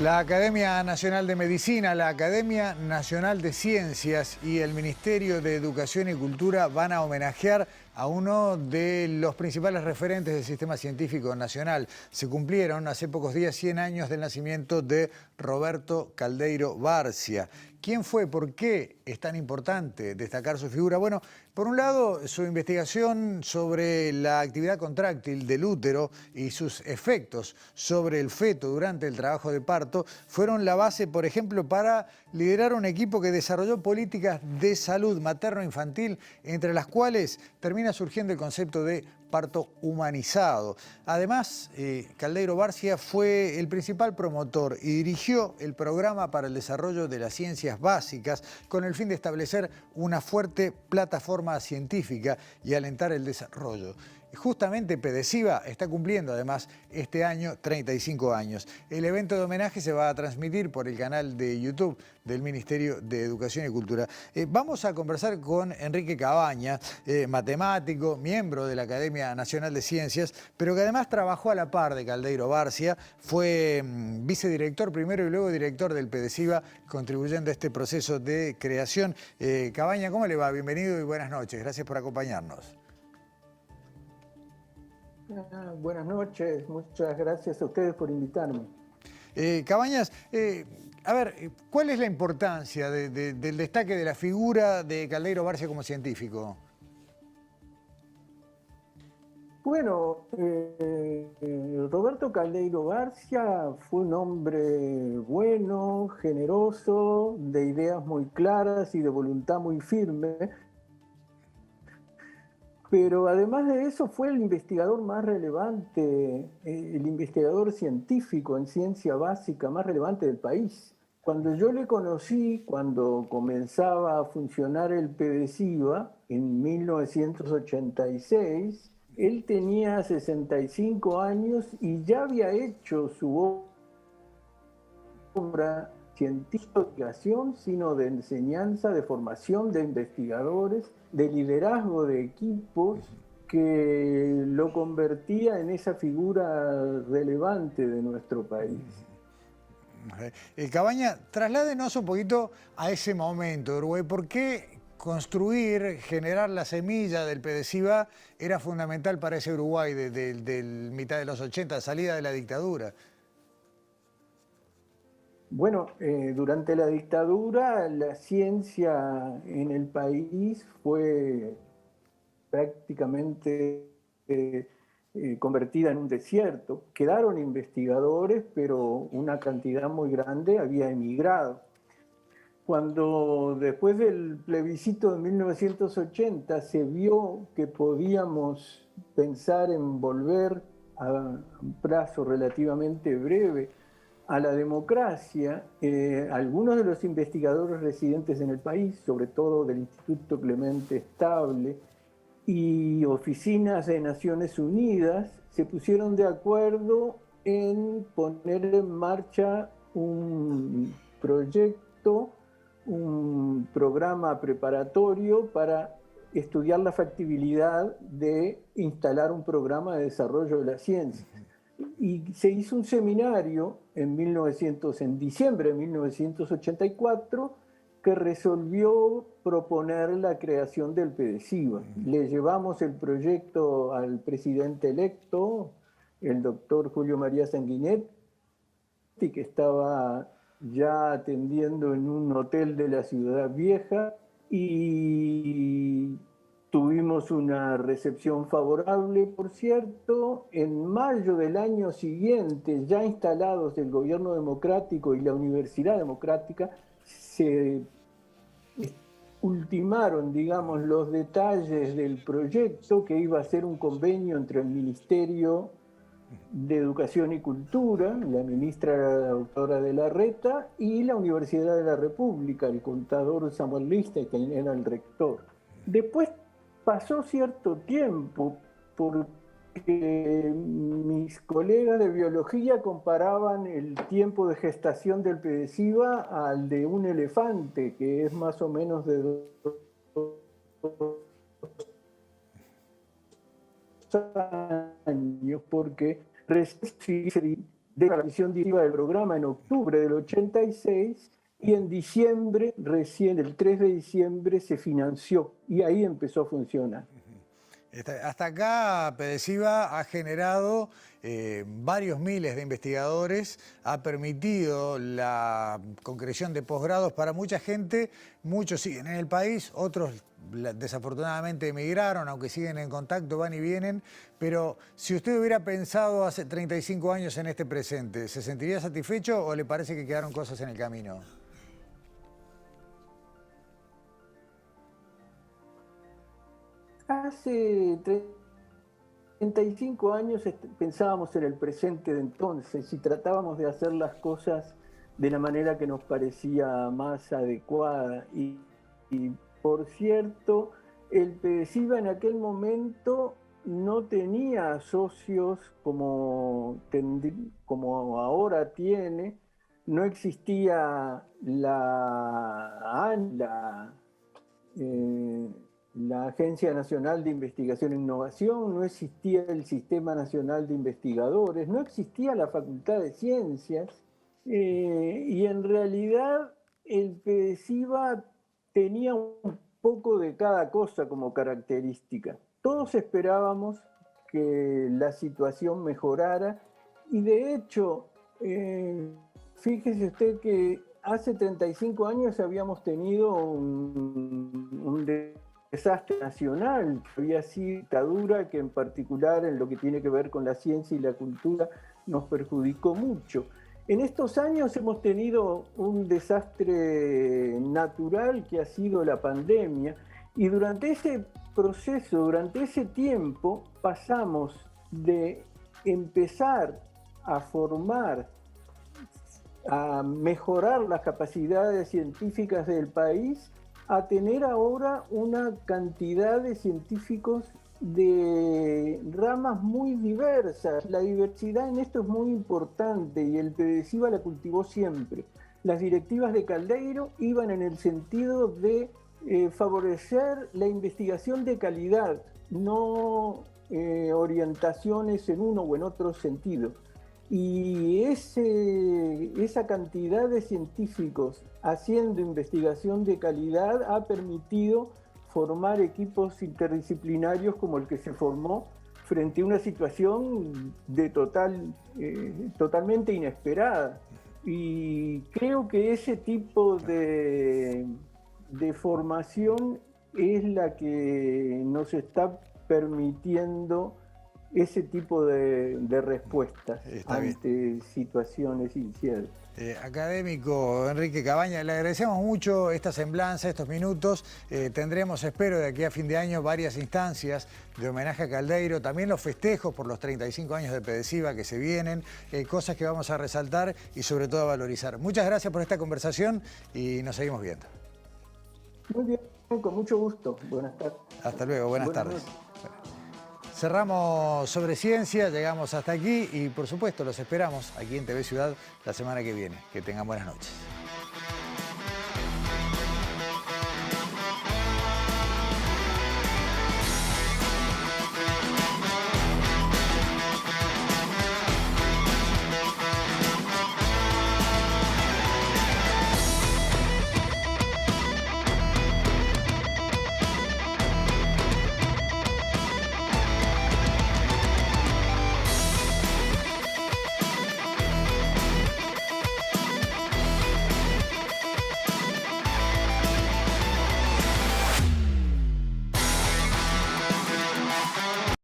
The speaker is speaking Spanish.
La Academia Nacional de Medicina, la Academia Nacional de Ciencias y el Ministerio de Educación y Cultura van a homenajear a uno de los principales referentes del sistema científico nacional. Se cumplieron hace pocos días 100 años del nacimiento de Roberto Caldeiro Barcia. ¿Quién fue? ¿Por qué es tan importante destacar su figura? Bueno, por un lado, su investigación sobre la actividad contráctil del útero y sus efectos sobre el feto durante el trabajo de parto fueron la base, por ejemplo, para liderar un equipo que desarrolló políticas de salud materno-infantil, entre las cuales termina surgiendo el concepto de parto humanizado. Además, Caldeiro Barcia fue el principal promotor y dirigió el programa para el desarrollo de las ciencias básicas con el fin de establecer una fuerte plataforma científica y alentar el desarrollo. Justamente PEDESIVA está cumpliendo además este año 35 años. El evento de homenaje se va a transmitir por el canal de YouTube del Ministerio de Educación y Cultura. Vamos a conversar con Enrique Cabaña, matemático, miembro de la Academia Nacional de Ciencias, pero que además trabajó a la par de Caldeiro Barcia, fue vicedirector primero y luego director del PEDESIVA, contribuyendo a este proceso de creación. Cabaña, ¿cómo le va? Bienvenido y buenas noches. Gracias por acompañarnos. Buenas noches, muchas gracias a ustedes por invitarme. Cabañas, a ver, ¿cuál es la importancia del destaque de la figura de Caldeiro Barcia como científico? Bueno, Roberto Caldeiro Barcia fue un hombre bueno, generoso, de ideas muy claras y de voluntad muy firme. Pero además de eso fue el investigador más relevante, el investigador científico en ciencia básica más relevante del país. Cuando yo le conocí, cuando comenzaba a funcionar el PEDESIVA en 1986, él tenía 65 años y ya había hecho su obra científica de investigación, sino de enseñanza, de formación de investigadores, de liderazgo de equipos, que lo convertía en esa figura relevante de nuestro país. Cabaña, trasládenos un poquito a ese momento, Uruguay. ¿Por qué construir, generar la semilla del PEDESIVA era fundamental para ese Uruguay de mitad de los 80, salida de la dictadura? Bueno, durante la dictadura la ciencia en el país fue prácticamente convertida en un desierto. Quedaron investigadores, pero una cantidad muy grande había emigrado. Cuando después del plebiscito de 1980 se vio que podíamos pensar en volver a un plazo relativamente breve a la democracia, algunos de los investigadores residentes en el país, sobre todo del Instituto Clemente Estable y oficinas de Naciones Unidas, se pusieron de acuerdo en poner en marcha un proyecto, un programa preparatorio para estudiar la factibilidad de instalar un programa de desarrollo de la ciencia. Y se hizo un seminario en diciembre de 1984 que resolvió proponer la creación del PEDESIVA. Le llevamos el proyecto al presidente electo, el doctor Julio María Sanguinetti, que estaba ya atendiendo en un hotel de la Ciudad Vieja, y tuvimos una recepción favorable, por cierto. En mayo del año siguiente, ya instalados el gobierno democrático y la Universidad Democrática, se ultimaron, digamos, los detalles del proyecto, que iba a ser un convenio entre el Ministerio de Educación y Cultura, la ministra era la doctora de la Reta, y la Universidad de la República, el contador Samuel Liste, quien era el rector. Después pasó cierto tiempo, porque mis colegas de biología comparaban el tiempo de gestación del PEDESIVA al de un elefante, que es más o menos de 2 años, porque recién de la revisión directiva del programa en octubre del 86 y en diciembre, recién el 3 de diciembre, se financió y ahí empezó a funcionar. Hasta acá, PEDESIVA ha generado varios miles de investigadores, ha permitido la concreción de posgrados para mucha gente, muchos siguen en el país, otros desafortunadamente emigraron, aunque siguen en contacto, van y vienen, pero si usted hubiera pensado hace 35 años en este presente, ¿se sentiría satisfecho o le parece que quedaron cosas en el camino? Hace 35 años pensábamos en el presente de entonces y tratábamos de hacer las cosas de la manera que nos parecía más adecuada. Y por cierto, el PEDESIVA en aquel momento no tenía socios como ahora tiene, no existía la Agencia Nacional de Investigación e Innovación, no existía el Sistema Nacional de Investigadores, no existía la Facultad de Ciencias, y en realidad el PEDESIVA tenía un poco de cada cosa como característica. Todos esperábamos que la situación mejorara y de hecho, fíjese usted que hace 35 años habíamos tenido un desastre nacional, que había sido dictadura, que en particular en lo que tiene que ver con la ciencia y la cultura nos perjudicó mucho. En estos años hemos tenido un desastre natural que ha sido la pandemia y durante ese proceso, durante ese tiempo, pasamos de empezar a formar, a mejorar las capacidades científicas del país, a tener ahora una cantidad de científicos de ramas muy diversas. La diversidad en esto es muy importante y el PEDESIVA la cultivó siempre. Las directivas de Caldeiro iban en el sentido de favorecer la investigación de calidad, no orientaciones en uno o en otro sentido. Y esa cantidad de científicos haciendo investigación de calidad ha permitido formar equipos interdisciplinarios como el que se formó frente a una situación de totalmente inesperada. Y creo que ese tipo de formación es la que nos está permitiendo ese tipo de respuestas ante situaciones inciertas. Académico Enrique Cabaña, le agradecemos mucho esta semblanza, estos minutos. Tendremos, espero, de aquí a fin de año varias instancias de homenaje a Caldeiro, también los festejos por los 35 años de PEDESIVA que se vienen, cosas que vamos a resaltar y sobre todo a valorizar. Muchas gracias por esta conversación y nos seguimos viendo. Muy bien, con mucho gusto. Buenas tardes. Hasta luego, buenas tardes. Cerramos sobre ciencia, llegamos hasta aquí y por supuesto los esperamos aquí en TV Ciudad la semana que viene. Que tengan buenas noches.